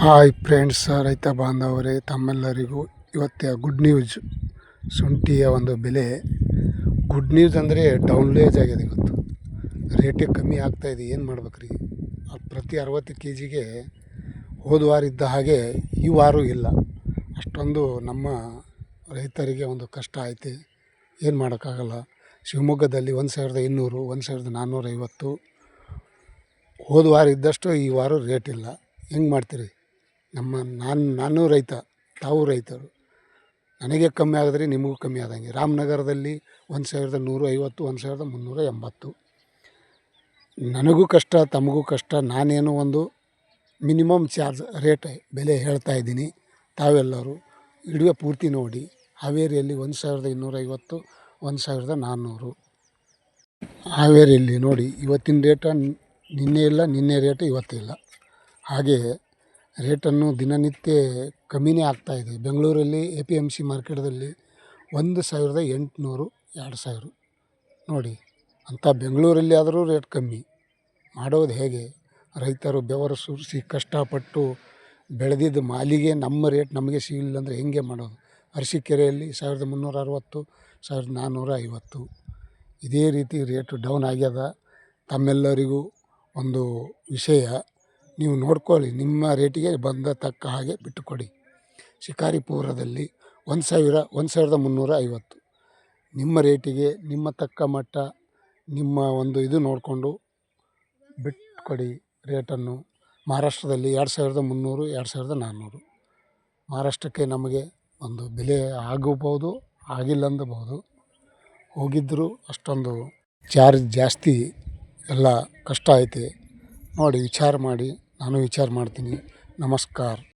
Hi friends, ರೈತ ಬಾಂಧವರೇ, ತಮ್ಮೆಲ್ಲರಿಗೂ ಇವತ್ತಿನ ಗುಡ್ ನ್ಯೂಸ್. ಶುಂಠಿಯ ಒಂದು ಬೆಲೆ ಗುಡ್ ನ್ಯೂಸ್ ಅಂದರೆ ಡೌನ್ಲೇಜ್ ಆಗಿದೆ. ಇವತ್ತು ರೇಟೇ ಕಮ್ಮಿ ಆಗ್ತಾಯಿದೆ. ಏನು ಮಾಡ್ಬೇಕ್ರಿ? ಪ್ರತಿ 60 ಕೆ ಜಿಗೆ ಹೋದ ವಾರ ಇದ್ದ ಹಾಗೆ ಈ ವಾರ ಇಲ್ಲ. ಅಷ್ಟೊಂದು ನಮ್ಮ ರೈತರಿಗೆ ಒಂದು ಕಷ್ಟ ಐತೆ. ಏನು ಮಾಡೋಕ್ಕಾಗಲ್ಲ. ಶಿವಮೊಗ್ಗದಲ್ಲಿ 1200, 1450 ಹೋದ ವಾರ ಇದ್ದಷ್ಟು ಈ ವಾರ ರೇಟ್ ಇಲ್ಲ. ಹೆಂಗೆ ಮಾಡ್ತೀರಿ? ನಾನು ರೈತ, ತಾವು ರೈತರು. ನನಗೆ ಕಮ್ಮಿ ಆಗಿದ್ರೆ ನಿಮಗೂ ಕಮ್ಮಿ ಆದಂಗೆ. ರಾಮನಗರದಲ್ಲಿ 1150, 1380. ನನಗೂ ಕಷ್ಟ, ತಮಗೂ ಕಷ್ಟ. ನಾನೇನು ಒಂದು ಮಿನಿಮಮ್ ಚಾರ್ಜ್ ರೇಟ್ ಬೆಲೆ ಹೇಳ್ತಾ ಇದ್ದೀನಿ. ತಾವೆಲ್ಲರೂ ವಿಡಿಯೋ ಪೂರ್ತಿ ನೋಡಿ. ಹಾವೇರಿಯಲ್ಲಿ 1250, 1400. ಹಾವೇರಿಯಲ್ಲಿ ನೋಡಿ, ಇವತ್ತಿನ ರೇಟ ನಿನ್ನೆ ಇಲ್ಲ, ನಿನ್ನೆ ರೇಟ್ ಇವತ್ತಿಲ್ಲ. ಹಾಗೆ ರೇಟನ್ನು ದಿನನಿತ್ಯ ಕಮ್ಮಿನೇ ಆಗ್ತಾಯಿದೆ. ಬೆಂಗಳೂರಲ್ಲಿ APMC ಮಾರ್ಕೆಟ್ದಲ್ಲಿ 1800, 2000 ನೋಡಿ. ಅಂಥ ಬೆಂಗಳೂರಲ್ಲಿ ಆದರೂ ರೇಟ್ ಕಮ್ಮಿ. ಮಾಡೋದು ಹೇಗೆ? ರೈತರು ಬೆವರು ಸುರಿಸಿ ಕಷ್ಟಪಟ್ಟು ಬೆಳೆದಿದ್ದ ಮಾಲಿಗೆ ನಮ್ಮ ರೇಟ್ ನಮಗೆ ಸಿಗಲಿಲ್ಲ ಅಂದರೆ ಹೆಂಗೆ ಮಾಡೋದು? ಅರಸೀಕೆರೆಯಲ್ಲಿ 1360, 1450. ಇದೇ ರೀತಿ ರೇಟು ಡೌನ್ ಆಗ್ಯದ. ತಮ್ಮೆಲ್ಲರಿಗೂ ಒಂದು ವಿಷಯ, ನೀವು ನೋಡ್ಕೊಳ್ಳಿ. ನಿಮ್ಮ ರೇಟಿಗೆ ಬಂದ ತಕ್ಕ ಹಾಗೆ ಬಿಟ್ಟುಕೊಡಿ. ಶಿಕಾರಿಪುರದಲ್ಲಿ 1000, 1350. ನಿಮ್ಮ ರೇಟಿಗೆ ನಿಮ್ಮ ತಕ್ಕ ಮಟ್ಟ, ನಿಮ್ಮ ಒಂದು ಇದು ನೋಡಿಕೊಂಡು ಬಿಟ್ಟುಕೊಡಿ ರೇಟನ್ನು. ಮಹಾರಾಷ್ಟ್ರದಲ್ಲಿ 2300, 2400. ಮಹಾರಾಷ್ಟ್ರಕ್ಕೆ ನಮಗೆ ಒಂದು ಬೆಲೆ ಆಗಬಹುದು, ಆಗಿಲ್ಲ ಅಂದಬಹುದು. ಹೋಗಿದ್ದರೂ ಅಷ್ಟೊಂದು ಚಾರ್ಜ್ ಜಾಸ್ತಿ, ಎಲ್ಲ ಕಷ್ಟ ಐತೆ. ನೋಡಿ, ವಿಚಾರ ಮಾಡಿ. ನಾನು ವಿಚಾರ ಮಾಡ್ತೀನಿ. ನಮಸ್ಕಾರ.